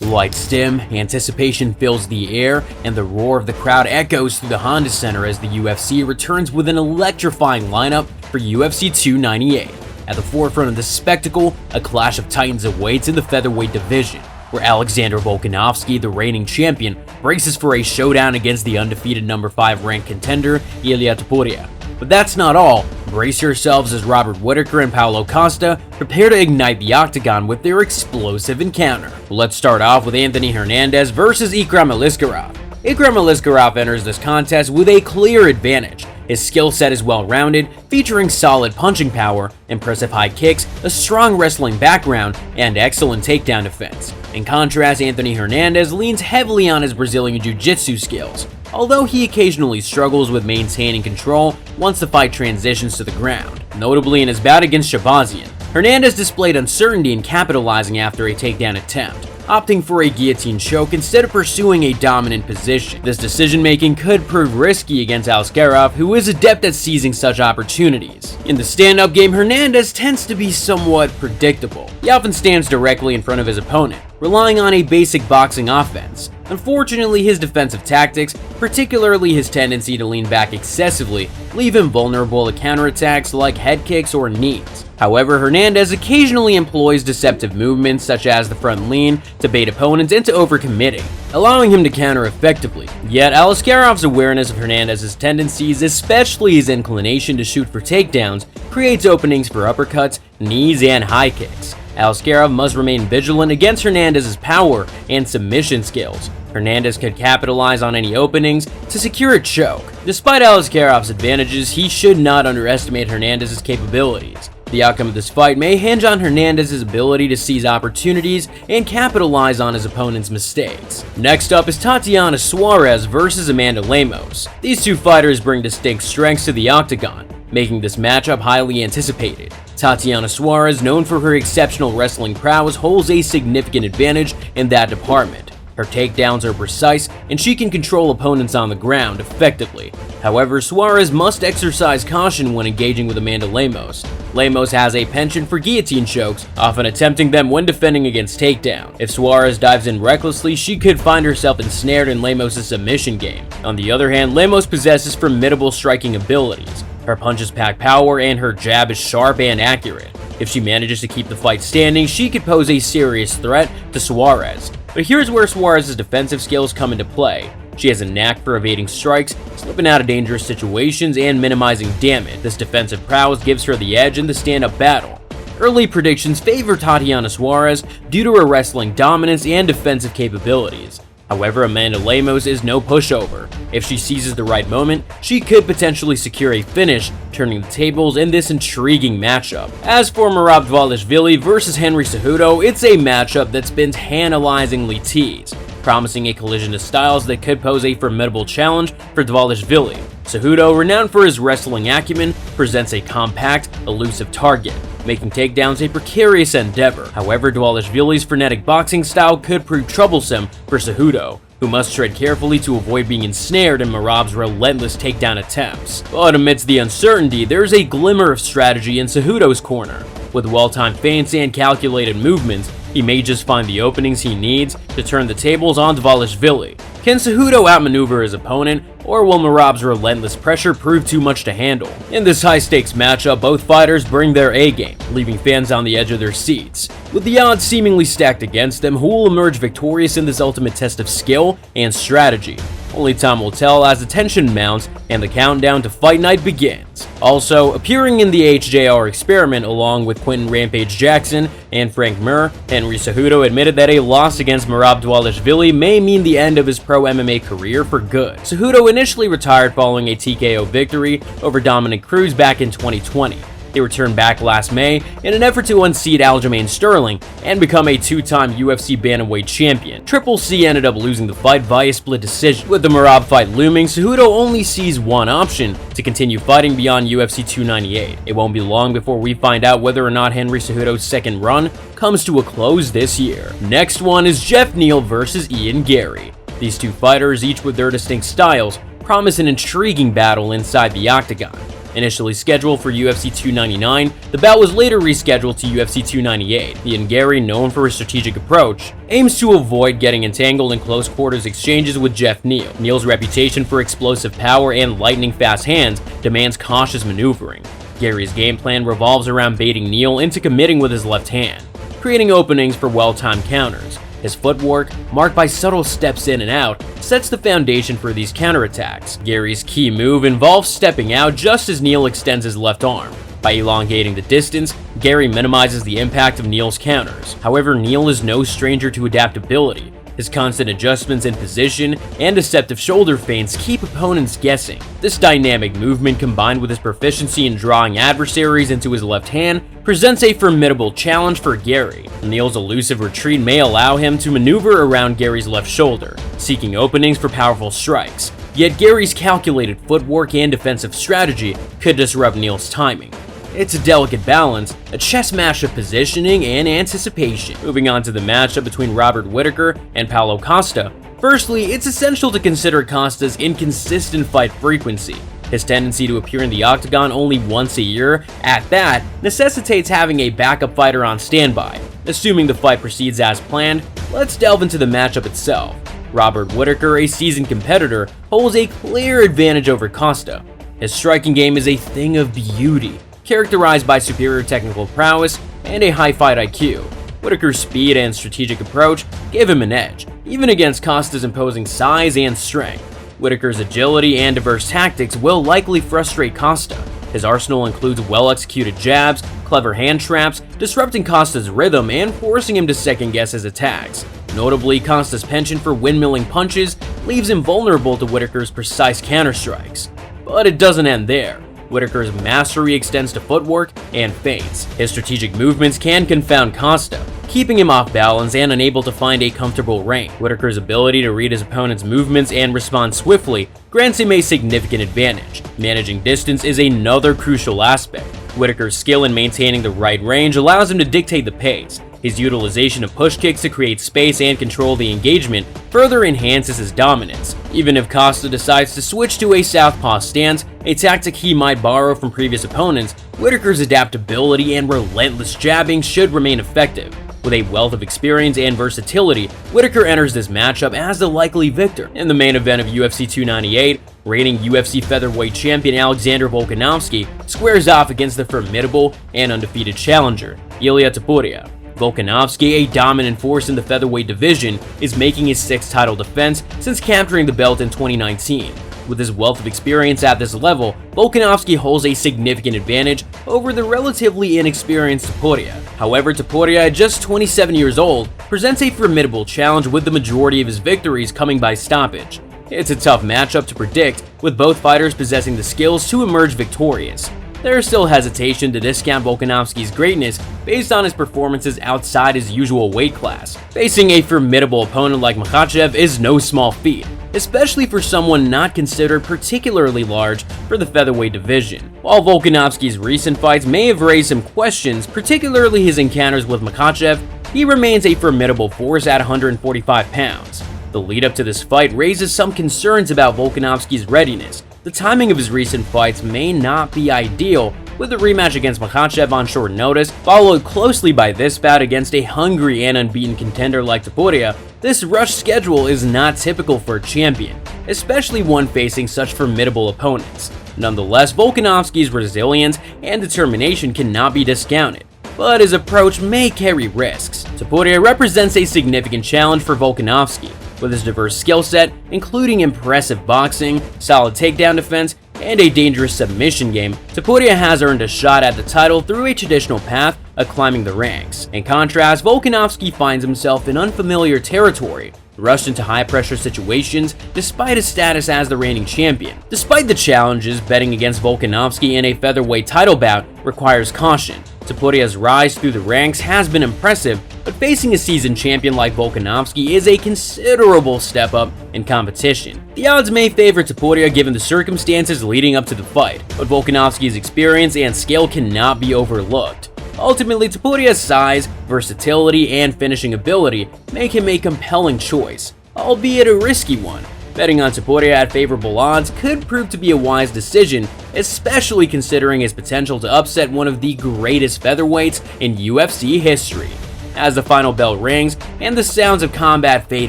Lights dim, anticipation fills the air, and the roar of the crowd echoes through the Honda Center as the UFC returns with an electrifying lineup for UFC 298. At the forefront of the spectacle, a clash of titans awaits in the featherweight division, where Alexander Volkanovski, the reigning champion, braces for a showdown against the undefeated number 5 ranked contender, Topuria. But that's not all. Brace yourselves as Robert Whittaker and Paulo Costa prepare to ignite the octagon with their explosive encounter. Let's start off with Anthony Hernandez versus Ikram Aliskerov. Ikram Aliskerov enters this contest with a clear advantage. His skill set is well-rounded, featuring solid punching power, impressive high kicks, a strong wrestling background, and excellent takedown defense. In contrast, Anthony Hernandez leans heavily on his Brazilian Jiu-Jitsu skills, although he occasionally struggles with maintaining control once the fight transitions to the ground. Notably in his bout against Shabazian, Hernandez displayed uncertainty in capitalizing after a takedown attempt, opting for a guillotine choke instead of pursuing a dominant position. This decision-making could prove risky against Aliskerov, who is adept at seizing such opportunities. In the stand-up game, Hernandez tends to be somewhat predictable. He often stands directly in front of his opponent, relying on a basic boxing offense. Unfortunately, his defensive tactics, particularly his tendency to lean back excessively, leave him vulnerable to counterattacks like head kicks or knees. However, Hernandez occasionally employs deceptive movements such as the front lean to bait opponents into overcommitting, allowing him to counter effectively. Yet, Aliskerov's awareness of Hernandez's tendencies, especially his inclination to shoot for takedowns, creates openings for uppercuts, knees, and high kicks. Aliskerov must remain vigilant against Hernandez's power and submission skills. Hernandez could capitalize on any openings to secure a choke. Despite Aliskerov's advantages, he should not underestimate Hernandez's capabilities. The outcome of this fight may hinge on Hernandez's ability to seize opportunities and capitalize on his opponent's mistakes. Next up is Tatiana Suarez versus Amanda Lemos. These two fighters bring distinct strengths to the octagon, making this matchup highly anticipated. Tatiana Suarez, known for her exceptional wrestling prowess, holds a significant advantage in that department. Her takedowns are precise, and she can control opponents on the ground effectively. However, Suarez must exercise caution when engaging with Amanda Lemos. Lemos has a penchant for guillotine chokes, often attempting them when defending against takedown. If Suarez dives in recklessly, she could find herself ensnared in Lemos' submission game. On the other hand, Lemos possesses formidable striking abilities. Her punches pack power, and her jab is sharp and accurate. If she manages to keep the fight standing, she could pose a serious threat to Suarez. But here's where Suarez's defensive skills come into play. She has a knack for evading strikes, slipping out of dangerous situations, and minimizing damage. This defensive prowess gives her the edge in the stand-up battle. Early predictions favor Tatiana Suarez due to her wrestling dominance and defensive capabilities. However, Amanda Lemos is no pushover. If she seizes the right moment, she could potentially secure a finish, turning the tables in this intriguing matchup. As for Merab Dvalishvili versus Henry Cejudo, it's a matchup that's been tantalizingly teased, promising a collision of styles that could pose a formidable challenge for Dvalishvili. Cejudo, renowned for his wrestling acumen, presents a compact, elusive target, making takedowns a precarious endeavor. However, Dvalishvili's frenetic boxing style could prove troublesome for Cejudo, who must tread carefully to avoid being ensnared in Merab's relentless takedown attempts. But amidst the uncertainty, there's a glimmer of strategy in Cejudo's corner. With well-timed feints and calculated movements, he may just find the openings he needs to turn the tables on Dvalishvili. Can Cejudo outmaneuver his opponent, or will Merab's relentless pressure prove too much to handle? In this high-stakes matchup, both fighters bring their A-game, leaving fans on the edge of their seats. With the odds seemingly stacked against them, who will emerge victorious in this ultimate test of skill and strategy? Only time will tell as the tension mounts and the countdown to fight night begins. Also, appearing in the HJR experiment along with Quentin Rampage Jackson and Frank Mir, Henry Cejudo admitted that a loss against Merab Dvalishvili may mean the end of his pro MMA career for good. Cejudo initially retired following a TKO victory over Dominic Cruz back in 2020. He returned back last May in an effort to unseat Aljamain Sterling and become a two-time UFC bantamweight champion. Triple C ended up losing the fight via split decision. With the Merab fight looming, Cejudo only sees one option: to continue fighting beyond UFC 298. It won't be long before we find out whether or not Henry Cejudo's second run comes to a close this year. Next one is Jeff Neal versus Ian Gary. These two fighters, each with their distinct styles, promise an intriguing battle inside the octagon. Initially scheduled for UFC 299, the bout was later rescheduled to UFC 298. The Hungarian, known for his strategic approach, aims to avoid getting entangled in close quarters exchanges with Geoff Neal. Neal's reputation for explosive power and lightning-fast hands demands cautious maneuvering. Gary's game plan revolves around baiting Neal into committing with his left hand, creating openings for well-timed counters. His footwork, marked by subtle steps in and out, sets the foundation for these counterattacks. Gary's key move involves stepping out just as Neal extends his left arm. By elongating the distance, Gary minimizes the impact of Neal's counters. However, Neal is no stranger to adaptability. His constant adjustments in position and deceptive shoulder feints keep opponents guessing. This dynamic movement, combined with his proficiency in drawing adversaries into his left hand, presents a formidable challenge for Gary. Neal's elusive retreat may allow him to maneuver around Gary's left shoulder, seeking openings for powerful strikes. Yet Gary's calculated footwork and defensive strategy could disrupt Neal's timing. It's a delicate balance, a chess match of positioning and anticipation. Moving on to the matchup between Robert Whittaker and Paulo Costa. Firstly, it's essential to consider Costa's inconsistent fight frequency. His tendency to appear in the octagon only once a year, at that, necessitates having a backup fighter on standby. Assuming the fight proceeds as planned, let's delve into the matchup itself. Robert Whittaker, a seasoned competitor, holds a clear advantage over Costa. His striking game is a thing of beauty, characterized by superior technical prowess and a high fight IQ. Whittaker's speed and strategic approach give him an edge, even against Costa's imposing size and strength. Whittaker's agility and diverse tactics will likely frustrate Costa. His arsenal includes well-executed jabs, clever hand traps, disrupting Costa's rhythm and forcing him to second-guess his attacks. Notably, Costa's penchant for windmilling punches leaves him vulnerable to Whittaker's precise counterstrikes. But it doesn't end there. Whittaker's mastery extends to footwork and feints. His strategic movements can confound Costa, keeping him off balance and unable to find a comfortable range. Whittaker's ability to read his opponent's movements and respond swiftly grants him a significant advantage. Managing distance is another crucial aspect. Whittaker's skill in maintaining the right range allows him to dictate the pace. His utilization of push kicks to create space and control the engagement further enhances his dominance. Even if Costa decides to switch to a southpaw stance, a tactic he might borrow from previous opponents, Whittaker's adaptability and relentless jabbing should remain effective. With a wealth of experience and versatility, Whittaker enters this matchup as the likely victor. In the main event of UFC 298, reigning UFC featherweight champion Alexander Volkanovski squares off against the formidable and undefeated challenger, Ilia Topuria. Volkanovski, a dominant force in the featherweight division, is making his sixth title defense since capturing the belt in 2019. With his wealth of experience at this level, Volkanovski holds a significant advantage over the relatively inexperienced Topuria. However, Topuria, at just 27 years old, presents a formidable challenge, with the majority of his victories coming by stoppage. It's a tough matchup to predict, with both fighters possessing the skills to emerge victorious. There is still hesitation to discount Volkanovski's greatness based on his performances outside his usual weight class. Facing a formidable opponent like Makhachev is no small feat, especially for someone not considered particularly large for the featherweight division. While Volkanovski's recent fights may have raised some questions, particularly his encounters with Makhachev, he remains a formidable force at 145 pounds. The lead-up to this fight raises some concerns about Volkanovski's readiness. The timing of his recent fights may not be ideal, with the rematch against Makhachev on short notice, followed closely by this bout against a hungry and unbeaten contender like Topuria. This rushed schedule is not typical for a champion, especially one facing such formidable opponents. Nonetheless, Volkanovski's resilience and determination cannot be discounted, but his approach may carry risks. Topuria represents a significant challenge for Volkanovski. With his diverse skill set, including impressive boxing, solid takedown defense, and a dangerous submission game, Topuria has earned a shot at the title through a traditional path of climbing the ranks. In contrast, Volkanovski finds himself in unfamiliar territory, rushed into high-pressure situations despite his status as the reigning champion. Despite the challenges, betting against Volkanovski in a featherweight title bout requires caution. Topuria's rise through the ranks has been impressive, but facing a seasoned champion like Volkanovski is a considerable step up in competition. The odds may favor Topuria given the circumstances leading up to the fight, but Volkanovski's experience and skill cannot be overlooked. Ultimately, Topuria's size, versatility, and finishing ability make him a compelling choice, albeit a risky one. Betting on Topuria at favorable odds could prove to be a wise decision especially considering his potential to upset one of the greatest featherweights in UFC history. As the final bell rings and the sounds of combat fade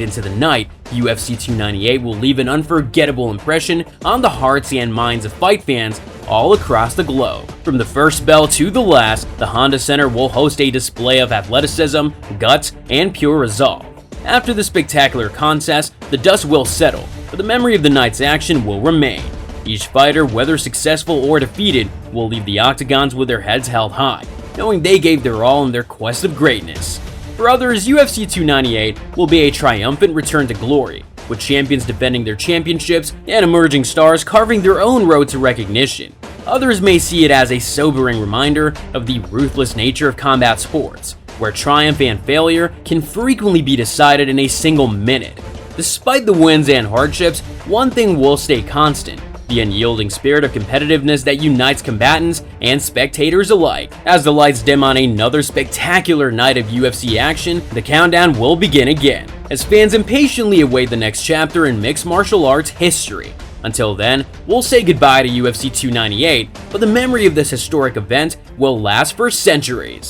into the night, UFC 298 will leave an unforgettable impression on the hearts and minds of fight fans all across the globe. From the first bell to the last, the Honda Center will host a display of athleticism, guts, and pure resolve. After the spectacular contest, the dust will settle, but the memory of the night's action will remain. Each fighter, whether successful or defeated, will leave the octagons with their heads held high, knowing they gave their all in their quest of greatness. For others, UFC 298 will be a triumphant return to glory, with champions defending their championships and emerging stars carving their own road to recognition. Others may see it as a sobering reminder of the ruthless nature of combat sports, where triumph and failure can frequently be decided in a single minute. Despite the wins and hardships, one thing will stay constant: the unyielding spirit of competitiveness that unites combatants and spectators alike. As the lights dim on another spectacular night of UFC action, the countdown will begin again, as fans impatiently await the next chapter in mixed martial arts history. Until then, we'll say goodbye to UFC 298, but the memory of this historic event will last for centuries.